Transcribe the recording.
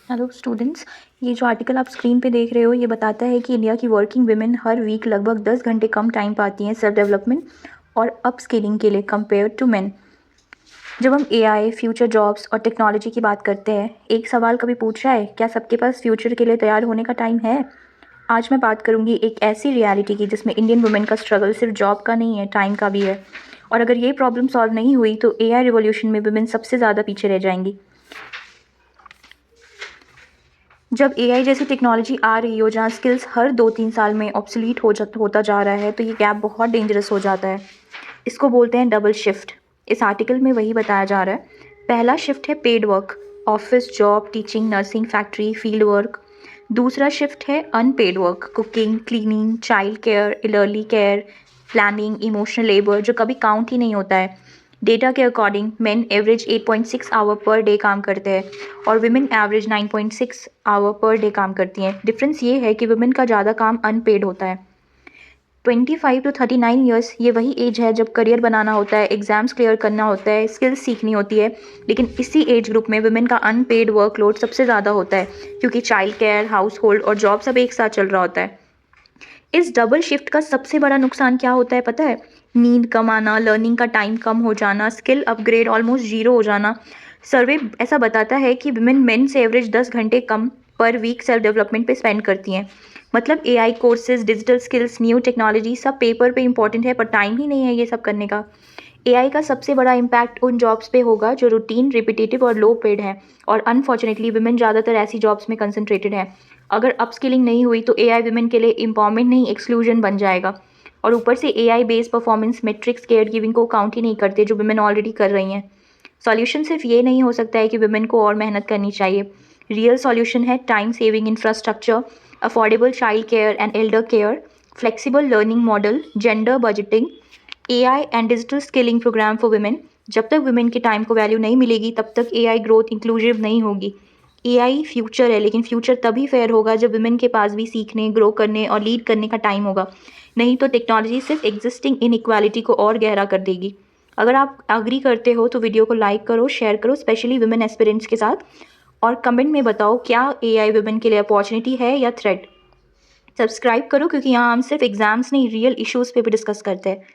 Hello students, ये जो article आप स्क्रीन पे देख रहे हो ये बताता है कि इंडिया की वर्किंग वुमेन हर वीक लगभग 10 घंटे कम टाइम पाती हैं सेल्फ डेवलपमेंट और अपस्किलिंग के लिए कंपेयर टू मेन। जब हम एआई, फ्यूचर जॉब्स और टेक्नोलॉजी की बात करते हैं, एक सवाल कभी पूछा है, क्या सबके पास फ्यूचर के लिए तैयार होने का टाइम है? आज मैं बात करूंगी एक ऐसी रियलिटी की जिसमें इंडियन वुमेन का स्ट्रगल सिर्फ जॉब का नहीं है, टाइम का भी है। और अगर ये प्रॉब्लम सॉल्व नहीं हुई तो एआई रिवॉल्यूशन में वुमेन सबसे ज़्यादा पीछे रह जाएंगी। जब एआई जैसी टेक्नोलॉजी आ रही हो जहाँ स्किल्स हर 2-3 साल में ऑब्सोलीट होता जा रहा है तो ये गैप बहुत डेंजरस हो जाता है। इसको बोलते हैं डबल शिफ्ट। इस आर्टिकल में वही बताया जा रहा है। पहला शिफ्ट है paid work, office job, teaching, nursing, factory, field work. दूसरा शिफ्ट है unpaid work, cooking, cleaning, child care, elderly care, planning, emotional labour जो कभी काउंट ही नहीं होता है। डेटा के according men average 8.6 hour per day काम करते हैं और women average 9.6 hour per day काम करती हैं। डिफरेंस ये है कि वुमेन का ज़्यादा काम अनपेड होता है। 25 टू 39 ईयर्स ये वही एज है जब करियर बनाना होता है, एग्जाम्स क्लियर करना होता है, स्किल्स सीखनी होती है। लेकिन इसी एज ग्रुप में वुमेन का अनपेड वर्कलोड सबसे ज़्यादा होता है क्योंकि चाइल्ड केयर, हाउस होल्ड और जॉब सब एक साथ चल रहा होता है। इस डबल शिफ्ट का सबसे बड़ा नुकसान क्या होता है पता है? नींद कम आना, लर्निंग का टाइम कम हो जाना, स्किल अपग्रेड ऑलमोस्ट जीरो हो जाना। सर्वे ऐसा बताता है कि वुमेन मेन से एवरेज 10 घंटे कम पर वीक सेल्फ डेवलपमेंट पे स्पेंड करती हैं। मतलब AI courses, digital skills, new technology सब पेपर पे इंपॉर्टेंट है पर टाइम ही नहीं है ये सब करने का। एआई का सबसे बड़ा इम्पैक्ट उन जॉब्स पे होगा जो रूटीन, रिपीटेटिव और लो पेड हैं और अनफॉर्चुनेटली वुमेन ज़्यादातर ऐसी जॉब्स में कंसंट्रेटेड है। अगर अपस्किलिंग नहीं हुई तो एआई वुमेन के लिए एम्पावरमेंट नहीं, एक्सक्लूजन बन जाएगा। और ऊपर से AI based performance matrix care giving को काउंट ही नहीं करते जो वुमेन ऑलरेडी कर रही हैं। सॉल्यूशन सिर्फ ये नहीं हो सकता है कि वुमेन को और मेहनत करनी चाहिए। रियल सॉल्यूशन है time saving infrastructure, affordable child care and elder care, flexible learning model, gender budgeting, AI and digital skilling program for women. जब तक वुमेन के टाइम को वैल्यू नहीं मिलेगी तब तक एआई ग्रोथ इंक्लूसिव नहीं होगी। एआई फ्यूचर है लेकिन फ्यूचर तभी फेयर होगा जब वुमेन के पास भी सीखने, ग्रो करने और लीड करने का टाइम होगा। नहीं तो टेक्नोलॉजी सिर्फ एग्जिस्टिंग इनइक्वालिटी को और गहरा कर देगी। अगर आप अग्री करते हो तो वीडियो को लाइक करो, शेयर करो, स्पेशली वुमेन एस्पिरेंट्स के साथ। और कमेंट में बताओ क्या एआई वुमेन के लिए अपॉर्चुनिटी है या थ्रेट। सब्सक्राइब करो क्योंकि यहाँ हम सिर्फ एग्जाम्स नहीं, रियल इश्यूज़ पे भी डिस्कस करते हैं।